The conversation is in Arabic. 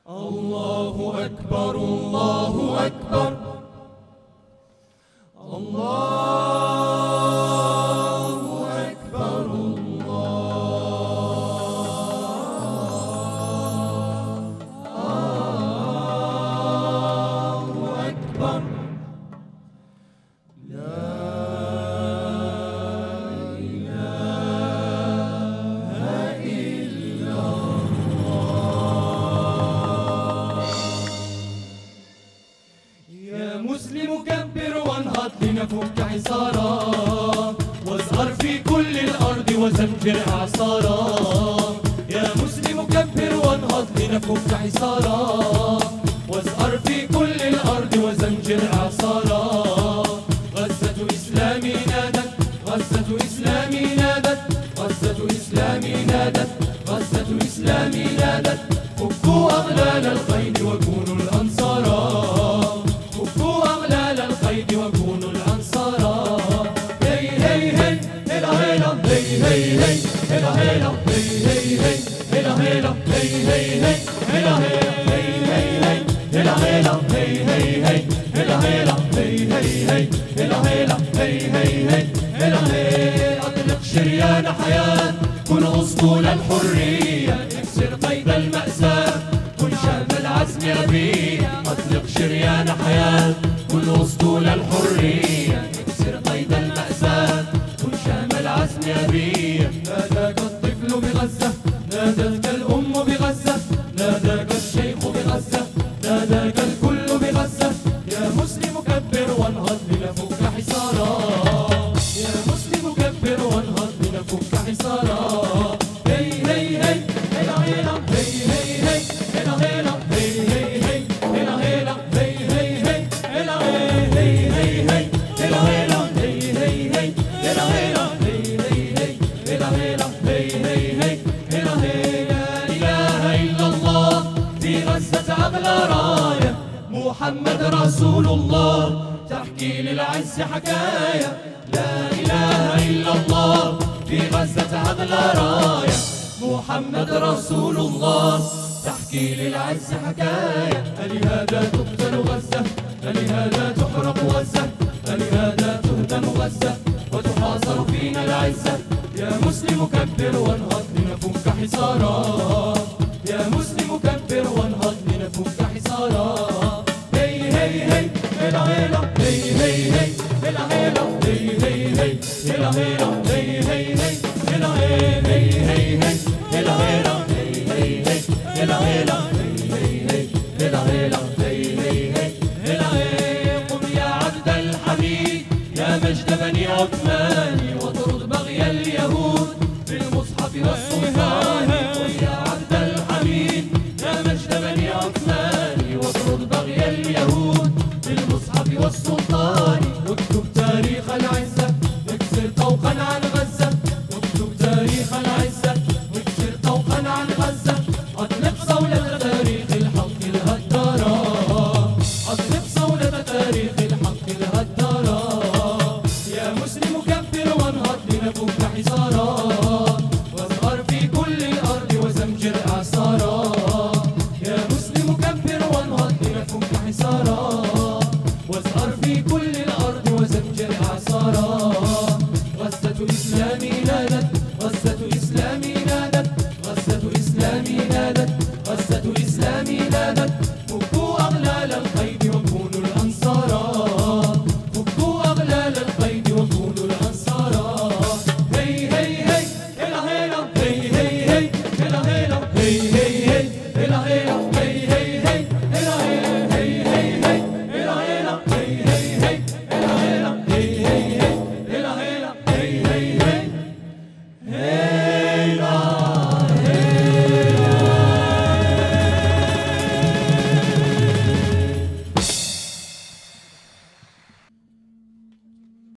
الله أكبر الله أكبر الله أكبر الله أكبر لا إله إلا الله. يا مسلم كبر وانهض لنفك حصارا، وازهر في كل الأرض وزمجر إعصارا. يا مسلم كبر وانهض لنفك حصارا، وازهر في كل الأرض وزمجر إعصارا. غزة إسلامي نادت، غزة إسلامي نادت، غزة إسلامي نادت، غزة إسلامي نادت. فكوا أغلال القيد وكونوا الأنصارا، فكوا أغلال القيد وكونوا الأنصارا. هي هي هي هلا هلا هي هي هي هلا هلا هي هي هي هلا هلا هي هي هي هلا هلا هي هي هي هلا هلا هي هي هي هلا هلا هي هي هي هلا هلا هي هي هي هلا هلا. أطلق شريان حياة، كن أسطول الحرية، اكسر قيد المأساة، كن شام العزم أبي. أطلق شريان حياة، كن أسطول الحرية، اكسر قيد المأساة، كن شام العزم أبي. ناداك الطفل بغزة، نادتك الأم بغزة، ناداك الشيخ بغزة، ناداك الكل بغزة. يا مسلم كبر وانهض لنفك حصارا، يا مسلم كبر وانهض لنفك حصارا. هي هي هي هلا هلا هي هي هي هلا هلا هي هي هي هلا هلا هي هي هي هلا هي هي هي هلا هلا هي هي هي هلا هلا هي هي هي هلا هلا هي هي هي هلا هي. لا إله إلا الله في غزة أغلى راية، محمد رسول الله تحكي للعز حكاية. لا إله إلا الله في غزة أغلى راية، محمد رسول الله تحكي للعز حكاية. ألهذا تقتل غزة، ألهذا تحرق غزة، ألهذا تهدم غزة وتحاصر فينا العزة. يا مسلم كبر وانهض لنفك حصارا.